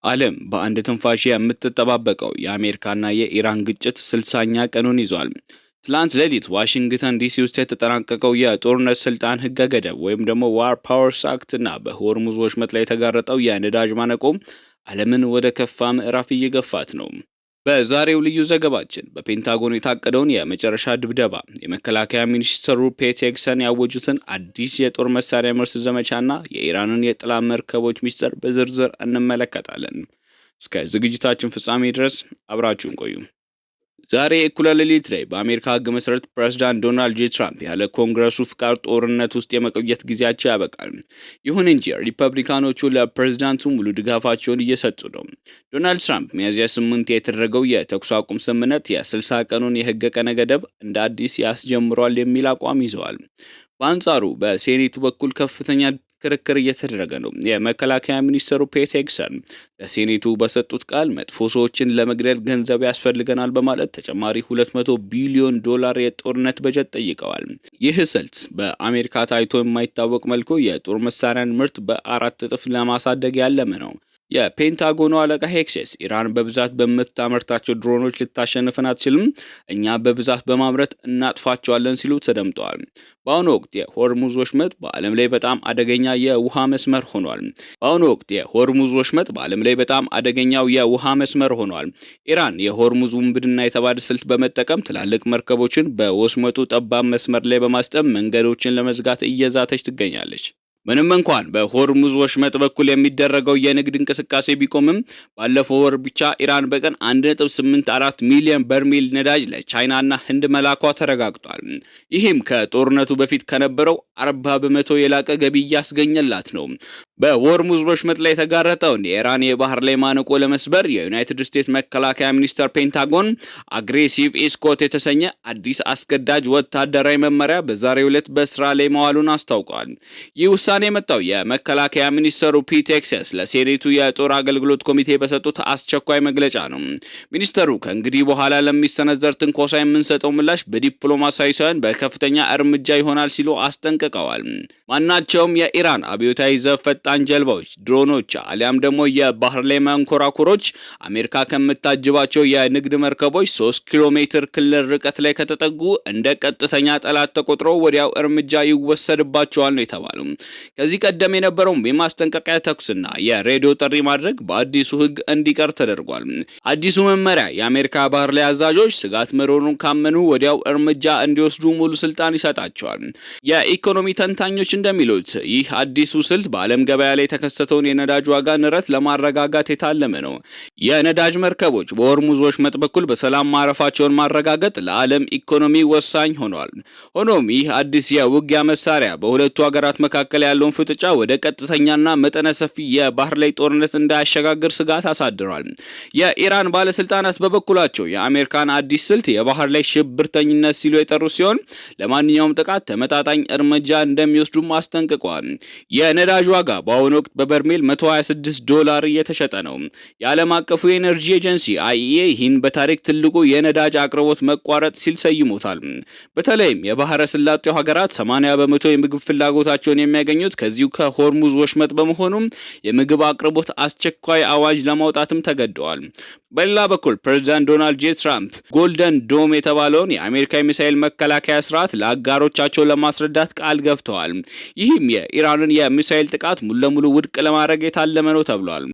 ዓለም በአንድ ትንፋሽ የምትጠባበቀው የአሜሪካና የኢራን ግጭት 60ኛ ቀኑን ይዟል። ትላንት ሌሊት ዋሽንግተን ዲሲ ውስጥ የተጠናቀቀው የጦርነት ስልጣን ህገ ገደብ ወይም ደግሞ ዋር ፓወርስ አክት እና በሆርሙዝ ወሽመጥ ላይ የተጋረጠው የነዳጅ ማነቆ ዓለምን ወደ ከፋ ምዕራፍ እየገፋት ነው። በዛሬው ልዩ ዘገባችን በፔንታጎን የታቀደውን የመጨረሻ ድብደባ፣ የመከላከያ ሚኒስትሩ ፔት ሄግሰን ያወጁትን አዲስ የጦር መሳሪያ ምርት ዘመቻና የኢራንን የጥላ መርከቦች ሚስጥር በዝርዝር እንመለከታለን። እስከ ዝግጅታችን ፍጻሜ ድረስ አብራችሁን ቆዩ። ዛሬ እኩለ ሌሊት ላይ በአሜሪካ ህግ መሰረት ፕሬዝዳንት ዶናልድ ጄ ትራምፕ ያለ ኮንግረሱ ፍቃድ ጦርነት ውስጥ የመቆየት ጊዜያቸው ያበቃል። ይሁን እንጂ ሪፐብሊካኖቹ ለፕሬዝዳንቱ ሙሉ ድጋፋቸውን እየሰጡ ነው። ዶናልድ ትራምፕ ሚያዝያ 8 የተደረገው የተኩስ አቁም ስምምነት የ60 ቀኑን የህግ ቀነ ገደብ እንደ አዲስ ያስጀምሯል የሚል አቋም ይዘዋል። በአንጻሩ በሴኔቱ በኩል ከፍተኛ ክርክር እየተደረገ ነው። የመከላከያ ሚኒስትሩ ፔት ሄግሰን ለሴኔቱ በሰጡት ቃል መጥፎ ሰዎችን ለመግደል ገንዘብ ያስፈልገናል በማለት ተጨማሪ $200 ቢሊዮን የጦርነት በጀት ጠይቀዋል። ይህ ስልት በአሜሪካ ታይቶ የማይታወቅ መልኩ የጦር መሳሪያን ምርት በ4 እጥፍ ለማሳደግ ያለመ ነው። የፔንታጎኑ አለቃ ሄክሴስ ኢራን በብዛት በምታመርታቸው ድሮኖች ልታሸንፈን አትችልም፣ እኛ በብዛት በማምረት እናጥፋቸዋለን ሲሉ ተደምጠዋል። በአሁኑ ወቅት የሆርሙዝ ወሽመጥ በዓለም ላይ በጣም አደገኛ የውሃ መስመር ሆኗል። ኢራን የሆርሙዝ ውንብድና የተባለ ስልት በመጠቀም ትላልቅ መርከቦችን በወሽመጡ ጠባብ መስመር ላይ በማስጠም መንገዶችን ለመዝጋት እየዛተች ትገኛለች። ምንም እንኳን በሆርሙዝ ወሽመጥ በኩል የሚደረገው የንግድ እንቅስቃሴ ቢቆምም ባለፈው ወር ብቻ ኢራን በቀን 1.84 ሚሊዮን በርሜል ነዳጅ ለቻይናና ህንድ መላኳ ተረጋግጧል። ይህም ከጦርነቱ በፊት ከነበረው 40 በመቶ የላቀ ገቢ እያስገኘላት ነው። በሆርሙዝ ወሽመጥ ላይ የተጋረጠውን የኢራን የባህር ላይ ማነቆ ለመስበር የዩናይትድ ስቴትስ መከላከያ ሚኒስቴር ፔንታጎን አግሬሲቭ ኤስኮርት የተሰኘ አዲስ አስገዳጅ ወታደራዊ መመሪያ በዛሬው ዕለት በስራ ላይ መዋሉን አስታውቋል። ይህ ውሳኔ የመጣው የመከላከያ ሚኒስትሩ ፔት ሄግሰን ለሴኔቱ የጦር አገልግሎት ኮሚቴ በሰጡት አስቸኳይ መግለጫ ነው። ሚኒስትሩ ከእንግዲህ በኋላ ለሚሰነዘር ትንኮሳ የምንሰጠው ምላሽ በዲፕሎማሲያዊ ሳይሆን በከፍተኛ እርምጃ ይሆናል ሲሉ አስጠንቅቀዋል። ማናቸውም የኢራን አብዮታዊ ዘብ ፈጣን ጀልባዎች፣ ድሮኖች አሊያም ደግሞ የባህር ላይ መንኮራኩሮች አሜሪካ ከምታጅባቸው የንግድ መርከቦች 3 ኪሎ ሜትር ክልል ርቀት ላይ ከተጠጉ እንደ ቀጥተኛ ጠላት ተቆጥሮ ወዲያው እርምጃ ይወሰድባቸዋል ነው የተባለው። ከዚህ ቀደም የነበረው የማስጠንቀቂያ ተኩስና የሬዲዮ ጥሪ ማድረግ በአዲሱ ህግ እንዲቀር ተደርጓል። አዲሱ መመሪያ የአሜሪካ ባህር ላይ አዛዦች ስጋት መኖሩን ካመኑ ወዲያው እርምጃ እንዲወስዱ ሙሉ ስልጣን ይሰጣቸዋል። የኢኮኖሚ ተንታኞች እንደሚሉት ይህ አዲሱ ስልት በዓለም ገበያ ላይ የተከሰተውን የነዳጅ ዋጋ ንረት ለማረጋጋት የታለመ ነው። የነዳጅ መርከቦች በሆርሙዝ ወሽመጥ በኩል በሰላም ማረፋቸውን ማረጋገጥ ለዓለም ኢኮኖሚ ወሳኝ ሆኗል። ሆኖም ይህ አዲስ የውጊያ መሳሪያ በሁለቱ ሀገራት መካከል ያለውን ፍጥጫ ወደ ቀጥተኛና መጠነ ሰፊ የባህር ላይ ጦርነት እንዳያሸጋግር ስጋት አሳድሯል። የኢራን ባለስልጣናት በበኩላቸው የአሜሪካን አዲስ ስልት የባህር ላይ ሽብርተኝነት ሲሉ የጠሩ ሲሆን ለማንኛውም ጥቃት ተመጣጣኝ እርምጃ እንደሚወስዱም አስጠንቅቀዋል። የነዳጅ ዋጋ በአሁኑ ወቅት በበርሜል $126 እየተሸጠ ነው። የዓለም አቀፉ የኤነርጂ ኤጀንሲ IEA ይህን በታሪክ ትልቁ የነዳጅ አቅርቦት መቋረጥ ሲል ሰይሞታል። በተለይም የባህረ ሰላጤው ሀገራት 80 በመቶ የምግብ ፍላጎታቸውን የሚያገኙት ከዚሁ ከሆርሙዝ ወሽመጥ በመሆኑም የምግብ አቅርቦት አስቸኳይ አዋጅ ለማውጣትም ተገደዋል። በሌላ በኩል ፕሬዝዳንት ዶናልድ ጄ ትራምፕ ጎልደን ዶም የተባለውን የአሜሪካ ሚሳኤል መከላከያ ስርዓት ለአጋሮቻቸው ለማስረዳት ቃል ገብተዋል። ይህም የኢራንን የሚሳኤል ጥቃት ሙሉ ለሙሉ ውድቅ ለማድረግ የታለመ ነው ተብሏል።